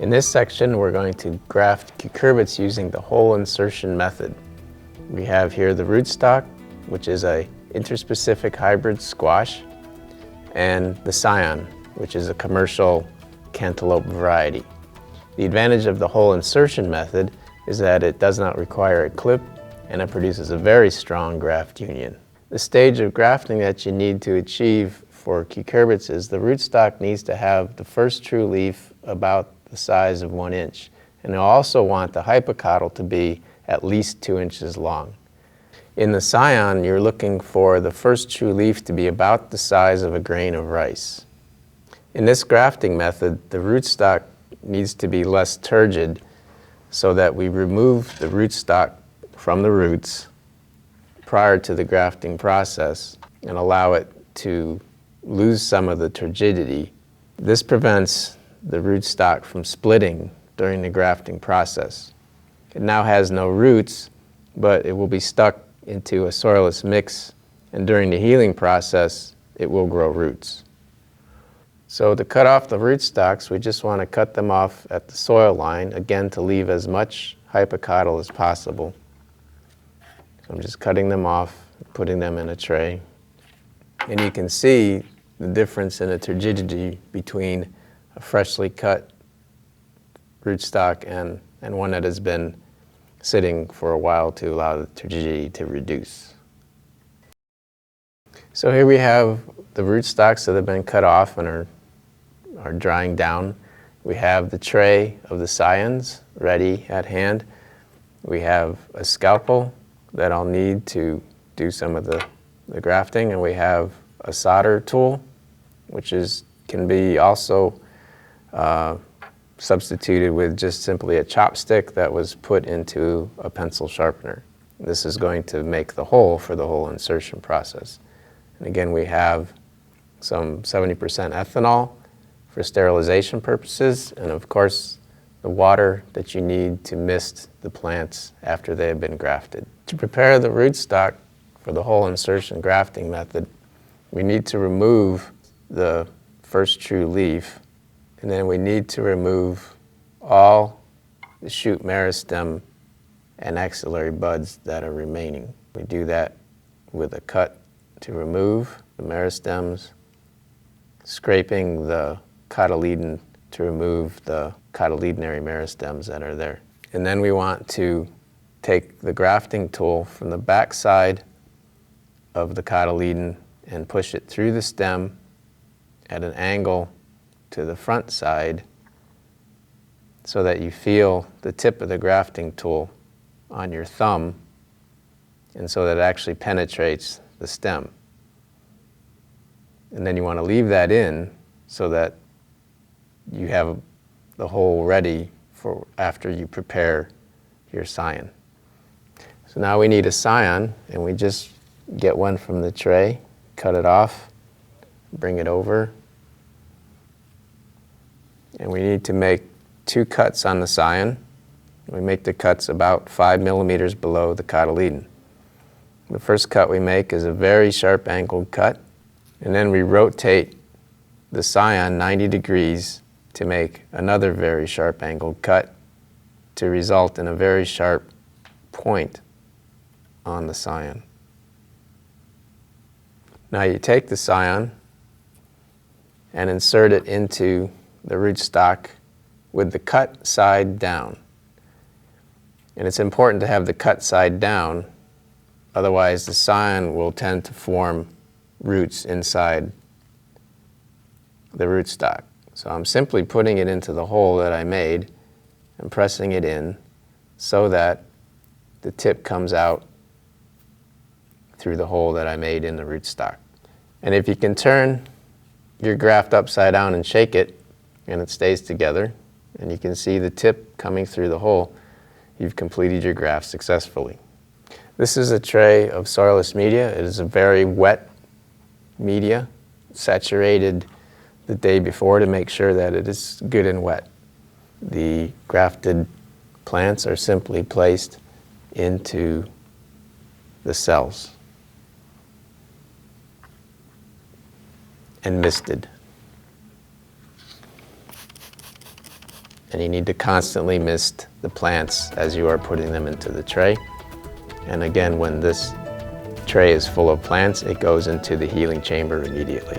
In this section, we're going to graft cucurbits using the hole-insertion method. We have here the rootstock, which is a interspecific hybrid squash, and the scion, which is a commercial cantaloupe variety. The advantage of the hole-insertion method is that it does not require a clip, and it produces a very strong graft union. The stage of grafting that you need to achieve for cucurbits is the rootstock needs to have the first true leaf about the size of 1 inch. And you'll also want the hypocotyl to be at least 2 inches long. In the scion, you're looking for the first true leaf to be about the size of a grain of rice. In this grafting method, the rootstock needs to be less turgid so that we remove the rootstock from the roots prior to the grafting process and allow it to lose some of the turgidity. This prevents the rootstock from splitting during the grafting process. It now has no roots, but it will be stuck into a soilless mix, and during the healing process, it will grow roots. So to cut off the rootstocks, we just want to cut them off at the soil line, again to leave as much hypocotyl as possible. So I'm just cutting them off, putting them in a tray. And you can see the difference in the turgidity between a freshly cut rootstock and one that has been sitting for a while to allow the turgidity to reduce. So here we have the rootstocks that have been cut off and are drying down. We have the tray of the scions ready at hand. We have a scalpel that I'll need to do some of the grafting, and we have a solder tool, which can be also substituted with just simply a chopstick that was put into a pencil sharpener. This is going to make the hole for the hole insertion process. And again, we have some 70% ethanol for sterilization purposes, and of course the water that you need to mist the plants after they have been grafted. To prepare the rootstock for the hole insertion grafting method, we need to remove the first true leaf, and then we need to remove all the shoot meristem and axillary buds that are remaining. We do that with a cut to remove the meristems, scraping the cotyledon to remove the cotyledonary meristems that are there. And then we want to take the grafting tool from the back side of the cotyledon and push it through the stem at an angle to the front side so that you feel the tip of the grafting tool on your thumb, and so that it actually penetrates the stem. And then you want to leave that in so that you have the hole ready for after you prepare your scion. So now we need a scion, and we just get one from the tray, cut it off, bring it over, and we need to make 2 cuts on the scion. We make the cuts about 5 millimeters below the cotyledon. The first cut we make is a very sharp angled cut, and then we rotate the scion 90 degrees to make another very sharp angled cut to result in a very sharp point on the scion. Now you take the scion and insert it into the rootstock with the cut side down. And it's important to have the cut side down, otherwise the scion will tend to form roots inside the rootstock. So I'm simply putting it into the hole that I made and pressing it in so that the tip comes out through the hole that I made in the rootstock. And if you can turn your graft upside down and shake it, and it stays together, and you can see the tip coming through the hole, you've completed your graft successfully. This is a tray of soilless media. It is a very wet media, saturated the day before to make sure that it is good and wet. The grafted plants are simply placed into the cells and misted. and you need to constantly mist the plants as you are putting them into the tray. And again, when this tray is full of plants, it goes into the healing chamber immediately.